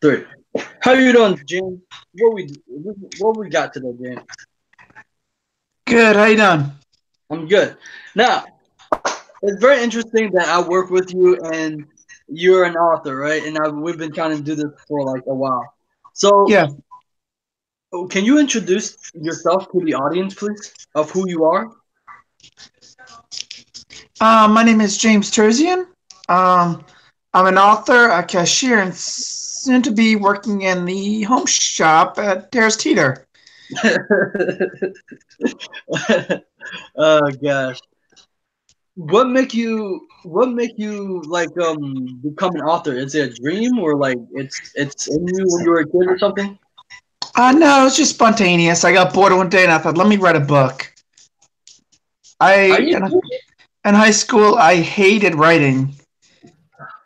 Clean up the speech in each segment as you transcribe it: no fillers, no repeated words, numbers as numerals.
Three. How you doing, James? What we got today, James? Good. How you doing? I'm good. Now, it's very interesting that I work with you and you're an author, right? And we've been trying to do this for like a while. So, Yeah. can you introduce yourself to the audience, please, of who you are? My name is James Terzian. Um, I'm an author, a cashier, and soon to be working in the home shop at Teeter. Oh gosh. What make you like become an author? Is it a dream or like it's in you when you were a kid or something? No, it's just spontaneous. I got bored one day and I thought, let me write a book. I Are you in high school I hated writing,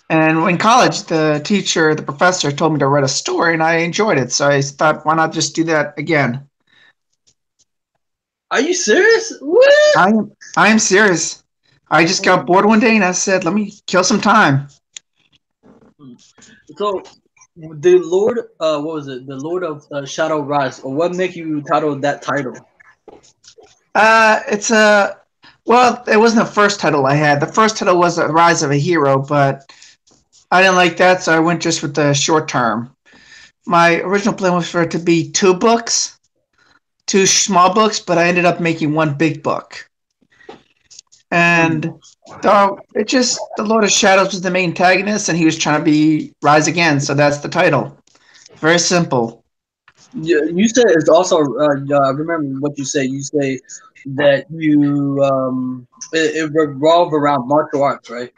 and in college the professor told me to write a story, and I enjoyed it. So I thought, why not just do that again? are you serious? What? I am serious. I just got Oh, bored one day and I said, let me kill some time. so the Lord, what was it? The Lord of Shadow Rise. Or what make you title that title? It's a well, it wasn't the first title I had. The first title was The Rise of a Hero, but I didn't like that, so I went just with the short term. My original plan was for it to be two books, two small books, but I ended up making one big book. Hmm. And it just the Lord of Shadows was the main antagonist, and he was trying to be rise again, so that's the title. Very simple. You said it's also. Remember what you say. You say that it revolve around martial arts, right?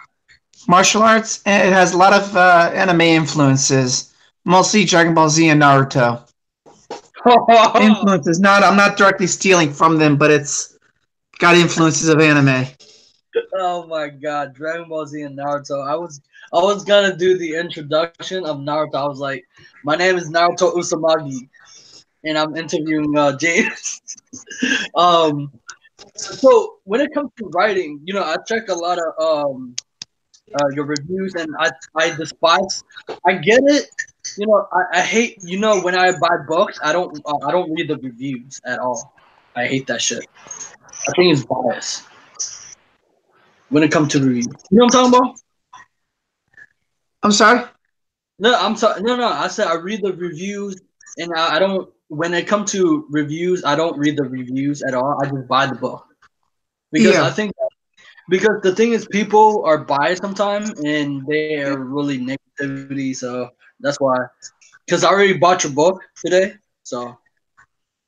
Martial arts, and it has a lot of anime influences, mostly Dragon Ball Z and Naruto. Influences. Not I'm not directly stealing from them, but it's got influences of anime. Oh my God, Dragon Ball Z and Naruto. I was gonna do the introduction of Naruto. I was like, my name is Naruto Usamagi, and I'm interviewing James. um, so when it comes to writing, I check a lot of your reviews, and I despise. I get it. I hate. When I buy books, I don't read the reviews at all. I hate that shit. I think it's bias when it comes to reviews. You know what I'm talking about? I'm sorry. No, I'm sorry. No, no. I said I read the reviews, and I don't. When it comes to reviews, I don't read the reviews at all. I just buy the book because I Yeah. think because the thing is, people are biased sometimes, and they are really negativity. So that's why. Because I already bought your book today, so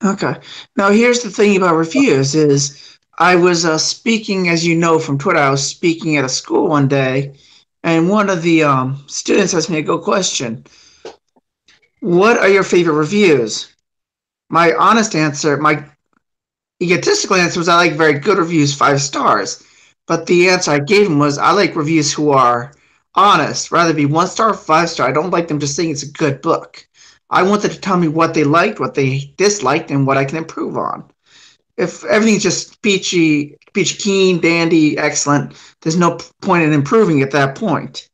Okay. Now here's the thing about reviews is I was speaking, as you know from Twitter, I was speaking at a school one day, and one of the students asked me a good question. What are your favorite reviews? My honest answer, my egotistical answer was I like very good reviews, 5 stars. But the answer I gave him was I like reviews who are honest, rather be 1 star or 5 star. I don't like them just saying it's a good book. I want them to tell me what they liked, what they disliked, and what I can improve on. If everything's just peachy keen, dandy, excellent, there's no point in improving at that point.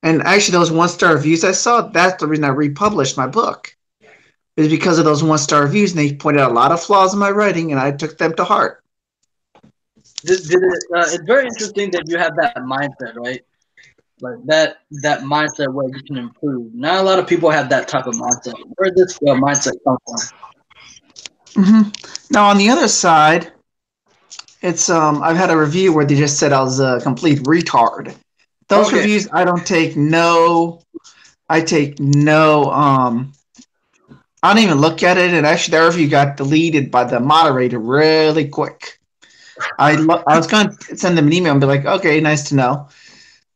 And actually, those 1 star reviews I saw, that's the reason I republished my book. Is because of those 1 star reviews, and they pointed out a lot of flaws in my writing, and I took them to heart. did it. It's very interesting that you have that mindset, right? Like that mindset where you can improve. Not a lot of people have that type of mindset. Where did this mindset come from? Mm-hmm. Now on the other side, it's I've had a review where they just said I was a complete retard. Those Okay, reviews I don't take no. I take no. I don't even look at it, and actually that review got deleted by the moderator really quick. I was going to send them an email and be like, okay, nice to know.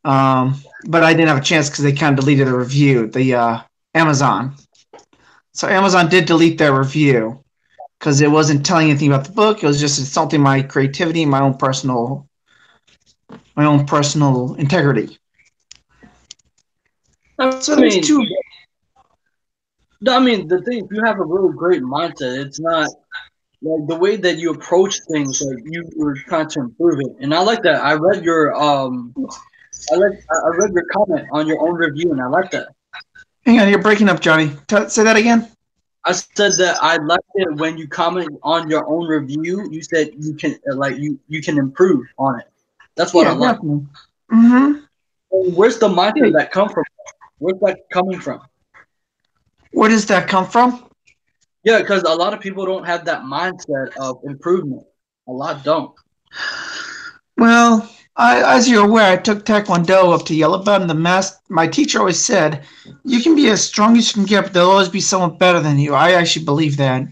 But I didn't have a chance because they kind of deleted the review. The Amazon. So Amazon did delete their review because it wasn't telling anything about the book. It was just insulting my creativity, my own personal integrity. I So there's mean, two. the thing you have a really great mindset. It's not like the way that you approach things. Like you were trying to improve it, and I like that. I read your comment on your own review, and I like that. Hang on, you're breaking up, Johnny. Say that again. I said that I liked it when you comment on your own review. You said you can you can improve on it. That's what I Yeah, like. definitely. Mm-hmm. Where's the mindset Hey, that come from? Where's that coming from? where does that come from? Yeah, because a lot of people don't have that mindset of improvement. A lot don't. Well, as you're aware, I took Taekwondo up to yellow belt, and my teacher always said, "You can be as strong as you can get, but there'll always be someone better than you." I actually believe that.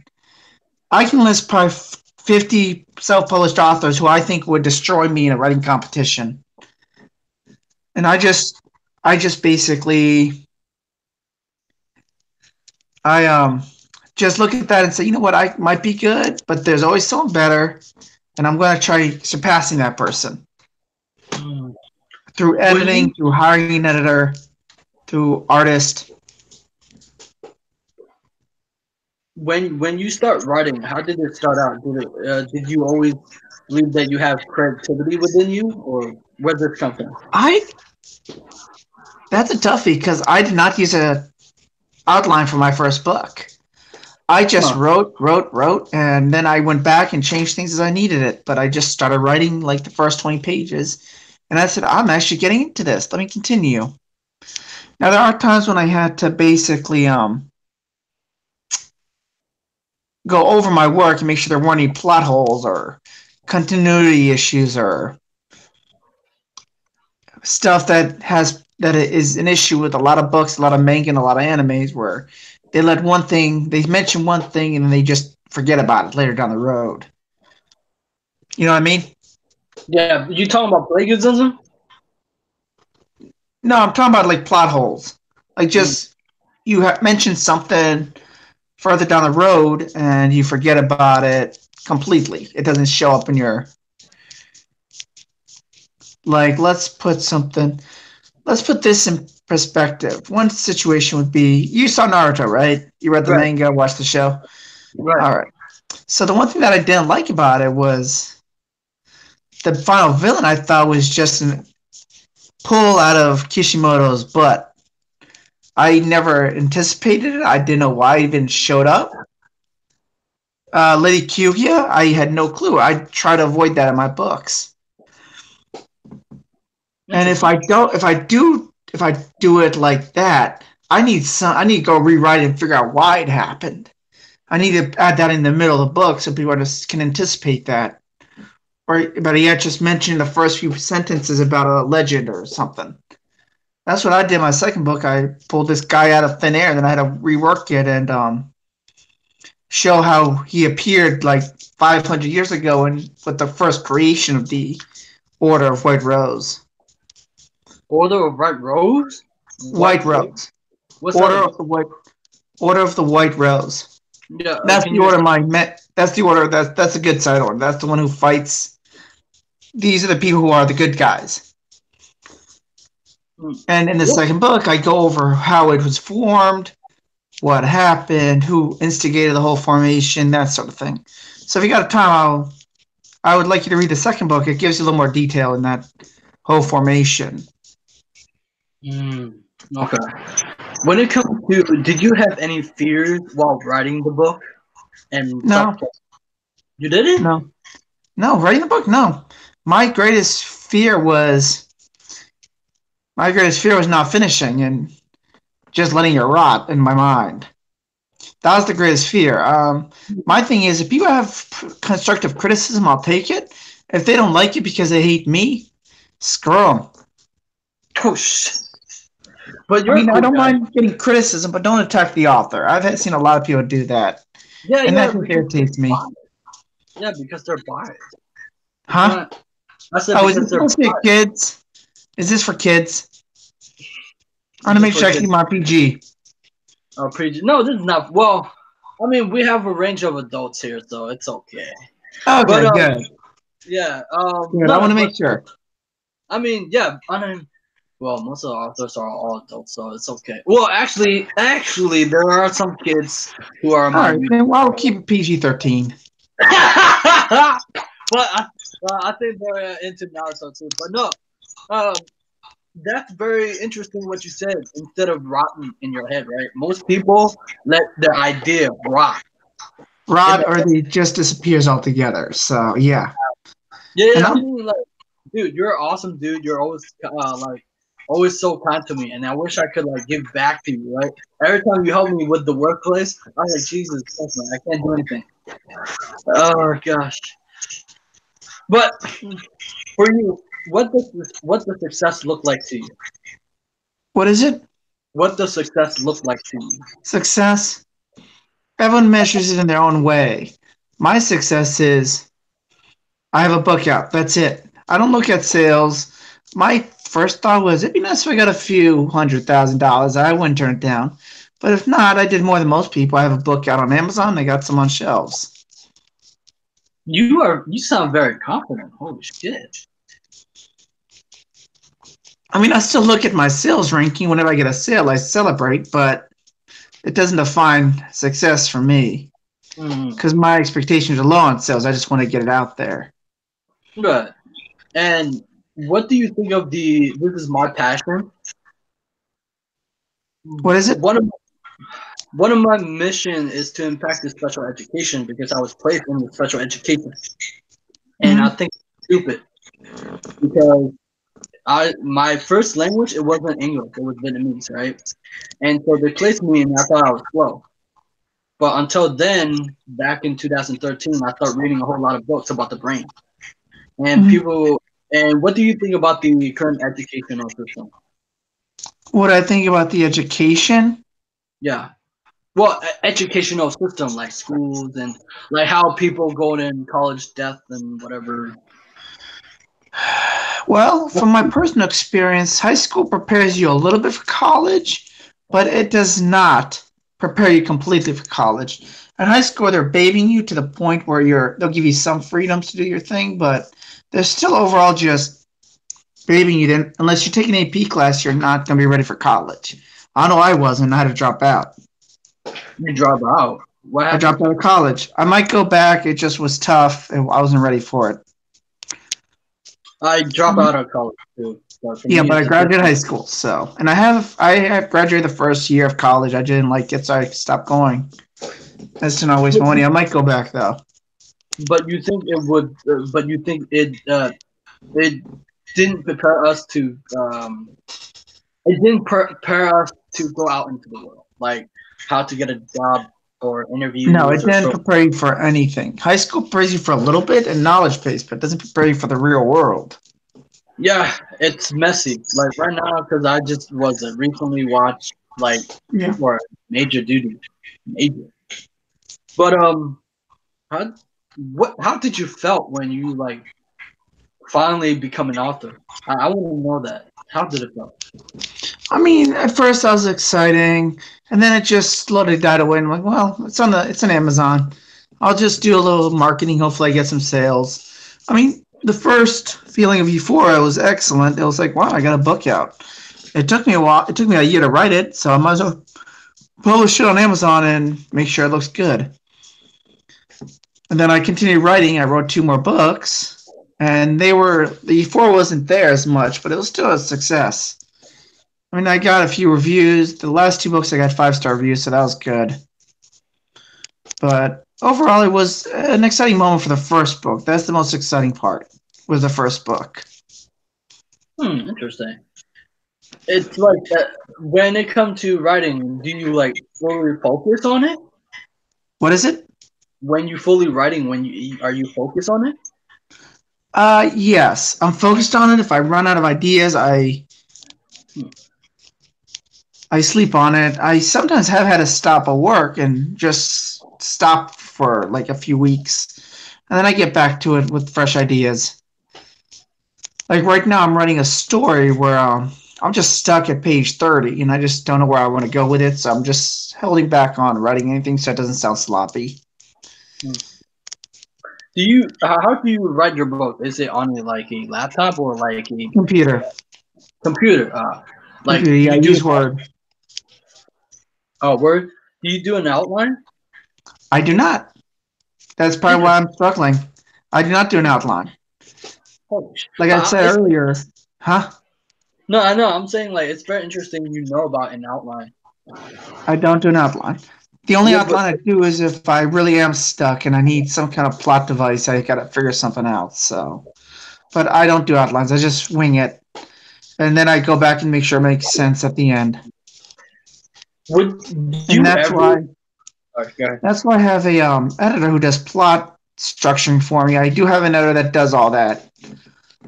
I can list probably 50 self-published authors who I think would destroy me in a writing competition, and I just basically, I just look at that and say, you know what, I might be good, but there's always someone better, and I'm going to try surpassing that person Mm. through When you editing, through hiring an editor, through artist. when you start writing, how did it start out? Did you always believe that you have creativity within you, or where did this come from? I That's a toughie because I did not use a outline for my first book. I just Huh. wrote, and then I went back and changed things as I needed it. But I just started writing like the first 20 pages, and I said, I'm actually getting into this. Let me continue. Now there are times when I had to basically go over my work and make sure there weren't any plot holes or continuity issues or stuff that is an issue with a lot of books, a lot of manga, and a lot of animes where they mention one thing and then they just forget about it later down the road. You know what I mean? Yeah, you talking about plagiarism? No, I'm talking about like plot holes. Like Mm. just you mentioned something further down the road and you forget about it completely. It doesn't show up in your like. Let's put this in perspective. One situation would be you saw Naruto, right? You read the Right, manga, watched the show. right. All right. So the one thing that I didn't like about it was the final villain. I thought was just a pull out of Kishimoto's butt. I never anticipated it. I didn't know why he even showed up. Lady Kyuya, I had no clue. I try to avoid that in my books. And Interesting. if I do it like that, I need to go rewrite it and figure out why it happened. I need to add that in the middle of the book so people can anticipate that. Or but he had just mentioned the first few sentences about a legend or something. That's what I did in my second book. I pulled this guy out of thin air, and then I had to rework it and show how he appeared like 500 years ago and with the first creation of the Order of White Rose. Order of White Rose? White White Rose? Rose. What's that Order about? of the White Order of the White Rose. Yeah, That's can the you order explain? my met. That's the order. That's a good side order. That's the one who fights. These are the people who are the good guys. Hmm. And in the What? second book, I go over how it was formed, what happened, who instigated the whole formation, that sort of thing. So if you got time, I would like you to read the second book. It gives you a little more detail in that whole formation. Mm, okay. When it comes to, did you have any fears while writing the book and self? No, You didn't? no, no. Writing the book, no. My greatest fear was not finishing and just letting it rot in my mind. That was the greatest fear. My thing is, if people have constructive criticism, I'll take it. If they don't like it because they hate me, screw them. Oh shit! But I you're a mean, I cool don't guy. mind getting criticism, but don't attack the author. Seen a lot of people do that, Yeah, and yeah, that just because they're irritates me. biased. Yeah, because they're biased. You Huh? can't. I said Oh, is because this they're supposed to be biased. kids? Is this for kids? I It's want to just make for sure I keep kids. my PG. Preach. No, this is not. Well, I mean, we have a range of adults here, so it's okay. But Okay, good. yeah. Good. I No, want to but make sure. I mean, yeah. I mean, well, most of the authors are all adults, so it's okay. Well, actually, there are some kids who are All my right, youth. then I'll keep it PG-13. But I think they're into Naruto too. But no, um, that's very interesting what you said. Instead of rotting in your head, right? Most people let their idea rot in Rot their or head. they just disappears altogether. So yeah, Yeah, and yeah. I I'm mean, like, dude, you're an awesome dude. You're always like always so kind to me, and I wish I could like give back to you. Right? Every time you help me with the workplace, I'm like, Jesus, Christ, man, I can't do anything. Oh gosh. But for you, what does success look like to you? what is it? What does success look like to you? Success. Everyone measures it in their own way. My success is I have a book out. That's it. I don't look at sales. My first thought was it'd be nice if I got a few $100,000. I wouldn't turn it down. But if not, I did more than most people. I have a book out on Amazon. I got some on shelves. You sound very confident. Holy shit. I mean, I still look at my sales ranking whenever I get a sale. I celebrate, but it doesn't define success for me Mm, because my expectations are low on sales. I just want to get it out there. good. And what do you think of the? This is my passion. What is it? One of my mission is to impact the special education because I was placed in the special education, and I Mm-hmm. think it's stupid because I my first language it wasn't English, it was Vietnamese, right? And so they placed me, and I thought I was slow. But until then, back in 2013, I started reading a whole lot of books about the brain. And Mm-hmm. people, and what do you think about the current educational system? What I think about the education. Yeah. Well, educational system like schools and like how people go in college death and whatever. Well, from my personal experience, high school prepares you a little bit for college, but it does not prepare you completely for college. In high school, they're babying you to the point where they'll give you some freedoms to do your thing, but they're still overall just babying you. Then, unless you take an AP class, you're not going to be ready for college. I know I wasn't. I had to drop out. You drop out. What I happened? dropped out of college. I might go back. It just was tough, and I wasn't ready for it. I drop out of college too. But for Yeah, me, but I it's a graduated different. high school, so and I have graduated the first year of college. I didn't like it, so I stopped going. That's to not waste my money. I might go back though. But you think it would? But you think it didn't prepare us to it didn't prepare us to go out into the world, like how to get a job or No, interviews it or didn't so. prepare you for anything. High school prepares you for a little bit and knowledge base, but it doesn't prepare you for the real world. Yeah, it's messy. Like right now, because I just was recently watched like Yeah. for major duty, major. But how how did you felt when you like finally become an author? I want to know that. How did it feel? I mean, at first I was exciting, and then it just slowly died away. And I'm like, well, it's on Amazon. I'll just do a little marketing. Hopefully, I get some sales. I mean, the first feeling of euphoria was excellent. It was like, wow, I got a book out. It took me a while. It took me a year to write it, so I might as well publish it on Amazon and make sure it looks good. And then I continued writing. I wrote two more books, and the euphoria wasn't there as much, but it was still a success. I mean, I got a few reviews. The last two books I got 5-star reviews, so that was good. But overall, it was an exciting moment for the first book. That's the most exciting part. Was the first book. Interesting. It's like when it comes to writing, do you like fully focus on it? What is it? When you fully writing, when you are you focused on it? Yes, I'm focused on it. If I run out of ideas, Hmm. I sleep on it. I sometimes have had to stop at work and just stop for like a few weeks, and then I get back to it with fresh ideas. Like right now, I'm writing a story where I'm just stuck at page 30, and I just don't know where I want to go with it. So I'm just holding back on writing anything so it doesn't sound sloppy. Hmm. Do you how do you write your book? Is it on like a laptop or like a Computer, computer? Like computer. do Yeah, I you do use Word. Word? Do you do an outline? I do not. That's probably why Interesting. I'm struggling. I do not do an outline. Holy sh- Like I said it's earlier, huh? No, I know. I'm saying like it's very interesting. You know about an outline. I don't do an outline. The only Yeah, but outline I do is if I really am stuck and I need some kind of plot device, I gotta figure something out. So, but I don't do outlines. I just wing it, and then I go back and make sure it makes sense at the end. would you And that's ever? why Okay. that's why I have a editor who does plot structuring for me. I do have an editor that does all that.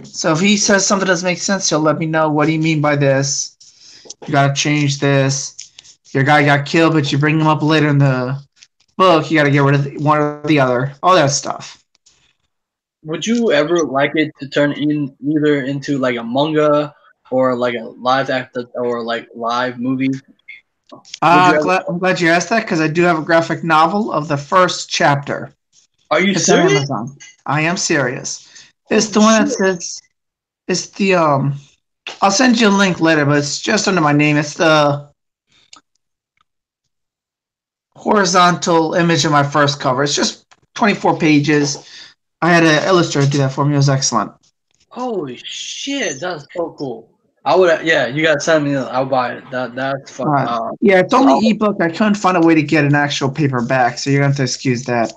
So if he says something doesn't make sense, he'll let me know. What do you mean by this? You gotta change this. Your guy got killed, but you bring him up later in the book. You gotta get rid of one or the other. All that stuff. Would you ever like it to turn in either into like a manga or like a live acted or like live movie? Would you ever? I'm glad you asked that because I do have a graphic novel of the first chapter. Are you It's on serious? Amazon. I am serious. It's Holy the one that shit! says it's the I'll send you a link later, but it's just under my name. It's the horizontal image of my first cover. It's just 24 pages. I had an illustrator do that for me. It was excellent. Holy shit! That's so cool. I would. Yeah, you gotta send me. I'll buy it. That's fun. Yeah, it's only I'll, ebook. I couldn't find a way to get an actual paperback, so you're gonna have to excuse that.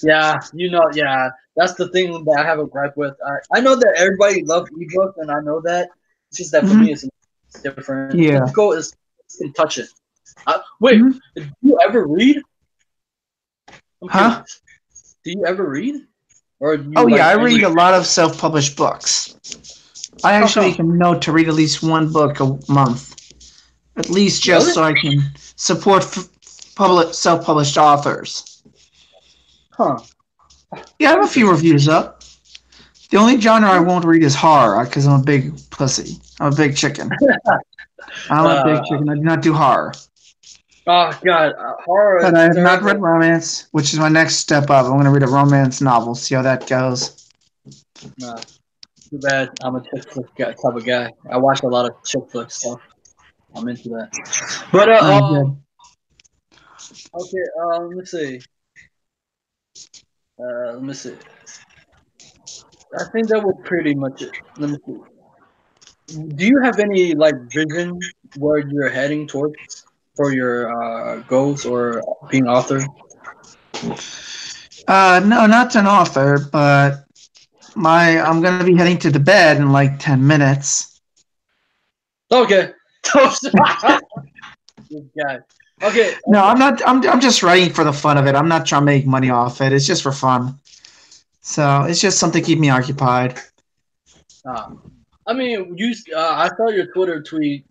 yeah, you know. Yeah, that's the thing that I have a gripe with. I know that everybody loves ebooks, and I know that. It's just that for me, Hmm. it's different. Yeah. Physical is you can touch it. Wait, Hmm. do you ever read? I'm Huh? curious. Do you ever read, or do Oh you yeah, like I only? read a lot of self-published books. I How actually make come? a note to read at least one book a month, at least just Really? so I can support public self-published authors. Huh? Yeah, I have a few Interesting. reviews up. The only genre I won't read is horror because I'm a big pussy. I'm a big chicken. I'm a Uh, big chicken. I do not do horror. oh God, horror But is I have not read terrible. romance, which is my next step up. I'm going to read a romance novel, see how that goes. Nah, too bad. I'm a chick flick type of guy. I watch a lot of chick flick stuff. I'm into that. But Good. okay. Let me see. Let me see. I think that was pretty much it. Let me see. Do you have any like vision where you're heading towards for your goals or being author? No, not an author, but I'm going to be heading to the bed in like 10 minutes. Okay. Good guy. Okay. No, I'm not. I'm just writing for the fun of it. I'm not trying to make money off it. It's just for fun. So it's just something to keep me occupied. Uh, I mean, you. I saw your Twitter tweet.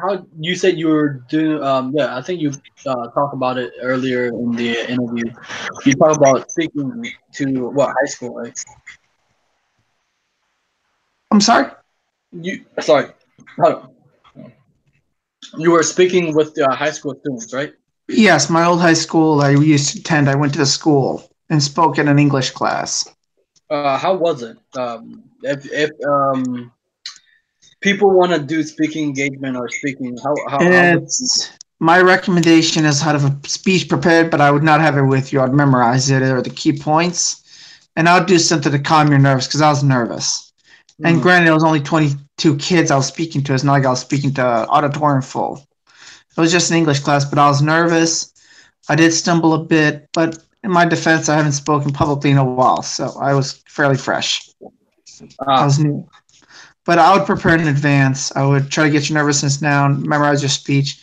How you said you were doing. Yeah, I think you talked about it earlier in the interview. You talked about speaking to what high school, right? I'm sorry? You sorry. Hold on. You were speaking with high school students, right? Yes, my old high school I used to attend. I went to the school and spoke in an English class. How was it? If people want to do speaking engagement or speaking, how would It's my recommendation is how to have a speech prepared, but I would not have it with you. I'd memorize it or the key points, and I would do something to calm your nerves because I was nervous. And hmm, granted, it was only 22 kids I was speaking to. It's not like I was speaking to an auditorium full. It was just an English class, but I was nervous. I did stumble a bit, but in my defense, I haven't spoken publicly in a while, so I was fairly fresh. I ah was new. But I would prepare in advance. I would try to get your nervousness down, memorize your speech.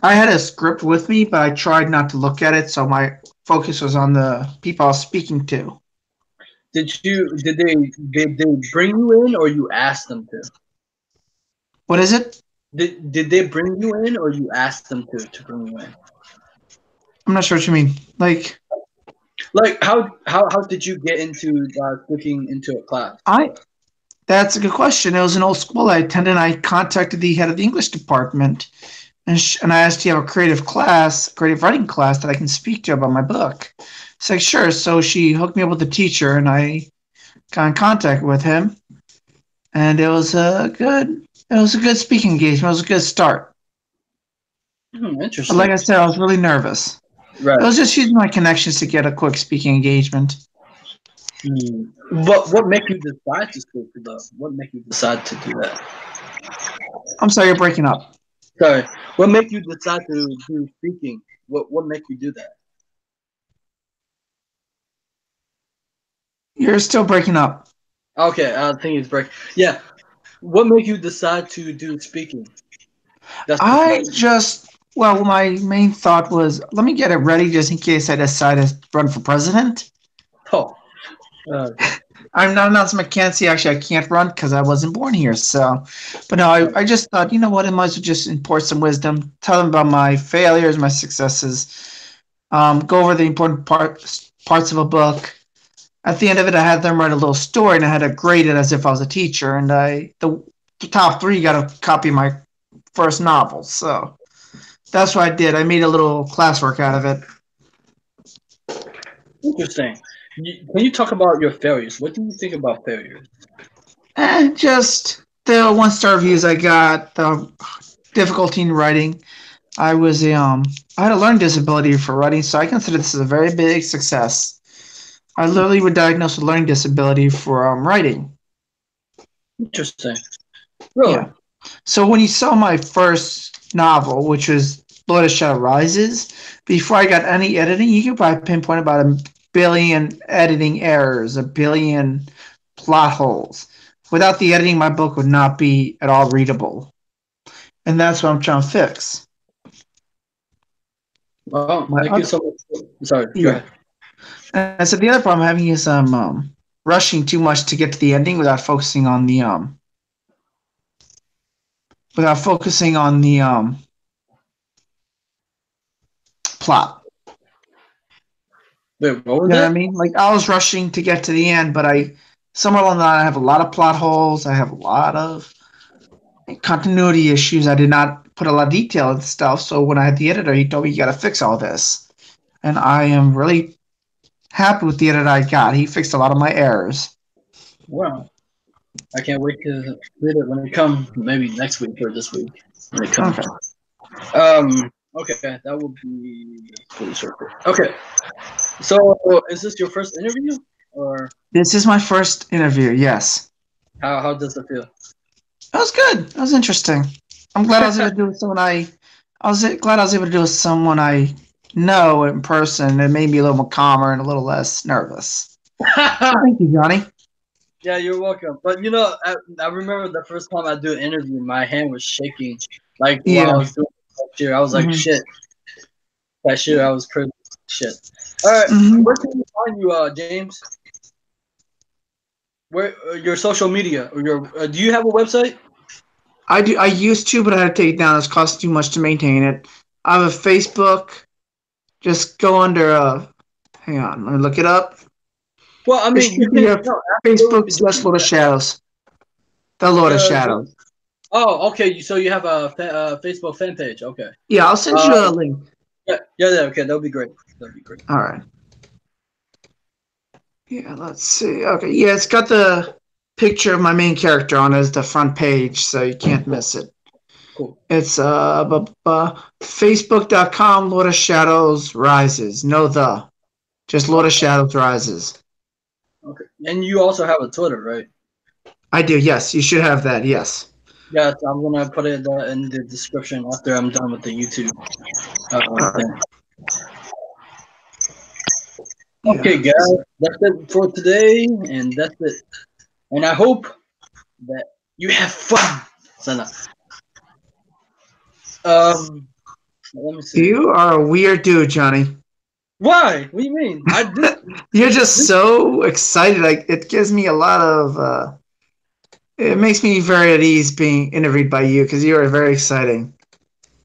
I had a script with me, but I tried not to look at it, so my focus was on the people I was speaking to. did they bring you in or you asked them to? What is it? Did they bring you in or you asked them to bring you in? I'm not sure what you mean. Like, Like how did you get into speaking into a class? I that's a good question. It was an old school I attended. I contacted the head of the English department, and I asked, "Do you have a creative writing class that I can speak to about my book?" She's like, "Sure." So she hooked me up with the teacher, and I got in contact with him, and it was a good speaking engagement. It was a good start. But like Interesting. I said, I was really nervous. Right. I was just using my connections to get a quick speaking engagement. Hmm. What make you decide to speak to them? What make you decide to do that? I'm sorry, you're breaking up. Sorry. What make you decide to do speaking? What make you do that? You're still breaking up. Okay, I think it's break. Yeah. What make you decide to do speaking? That's the I question. just, well, my main thought was, let me get it ready just in case I decide to run for president. Oh. Okay. I'm not announcing my candidacy. Actually, I can't run because I wasn't born here. So, but no, I just thought, you know what, I might as well just import some wisdom, tell them about my failures, my successes, go over the important parts of a book. At the end of it, I had them write a little story, and I had to grade it as if I was a teacher. And the top three got a copy of my first novel. So that's what I did. I made a little classwork out of it. Interesting. Can you talk about your failures? What do you think about failures? Just the 1-star reviews I got, the difficulty in writing. I had a learning disability for writing, so I consider this as a very big success. I literally was diagnosed with learning disability for writing. Interesting. Really? Yeah. So when you saw my first novel, which was Blood of Shadow Rises, before I got any editing, you could probably pinpoint about a billion editing errors, a billion plot holes. Without the editing, my book would not be at all readable. And that's what I'm trying to fix. Oh, My thank you other, so much. Sorry, go yeah. ahead. And so the other problem I'm having is I'm rushing too much to get to the ending without focusing on the plot. Wait, what You was know what I that? mean? Like I was rushing to get to the end, but somewhere along the line I have a lot of plot holes. I have a lot of continuity issues. I did not put a lot of detail and stuff. So when I had the editor, he told me you got to fix all this, and I am really happy with the editor I got. He fixed a lot of my errors. Wow. I can't wait to read it when it comes. Maybe next week or this week when it comes. Okay. Okay, that would be fully short. Okay, so is this your first interview, or This is my first interview. Yes. how does it feel? That was good. That was interesting. I'm glad I was able to do it with someone I was glad I was able to do it with someone I know in person. It made me a little more calmer and a little less nervous. So thank you, Johnny. Yeah, you're welcome. But I remember the first time I do an interview, my hand was shaking. Like while I Yeah. was doing cashier, I was like, hmm shit, cashier. I was crazy. Shit. All right, hmm where can we find you, James? Where your social media or your do you have a website? I do. I used to, but I had to take it down. It's cost too much to maintain it. I have a Facebook. Just go under. Hang on. Let me look it up. Well, I It mean, you should be can a no, Facebook absolutely slash Lord of Shadows. The Lord of do. Shadows. Oh, okay. So you have a Facebook fan page. Okay. Yeah, I'll send Uh, you a link. yeah. Okay, that'll be great. That'll be great. All right. Yeah, let's see. Okay, yeah, it's got the picture of my main character on it as the front page, so you can't miss it. Cool. It's facebook.com Lord of Shadows Rises. No the. Just Lord of Okay. Shadows Rises. Okay. And you also have a Twitter, right? I do, yes. You should have that, yes. Yes, I'm gonna put it in the description after I'm done with the YouTube All right. thing. Yeah. Okay, guys, that's it for today, and that's it. And I hope that you have fun. Sana. Let me see. You are a weird dude, Johnny. Why? What do you mean? You're just so excited. Like it gives me a lot of it makes me very at ease being interviewed by you because you are very exciting.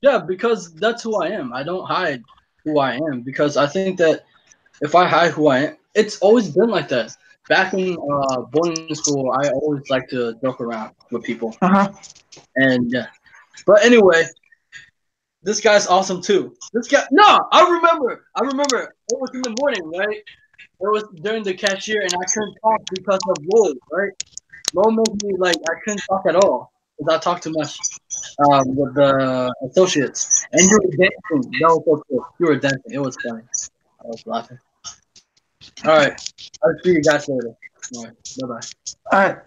Yeah, because that's who I am. I don't hide who I am because I think that if I hide who I am, it's always been like that. Back in boarding school, I always like to joke around with people, Uh-huh. and yeah. But anyway, this guy's awesome too. This guy, no, I remember. It was in the morning, right? It was during the cashier, and I couldn't talk because of Lowell, right? Lowell made me like I couldn't talk at all because I talked too much with the associates, and you were dancing. That was so cool. You were dancing. It was funny. I was laughing. All right. I'll see you guys later. All right. Bye bye. All right.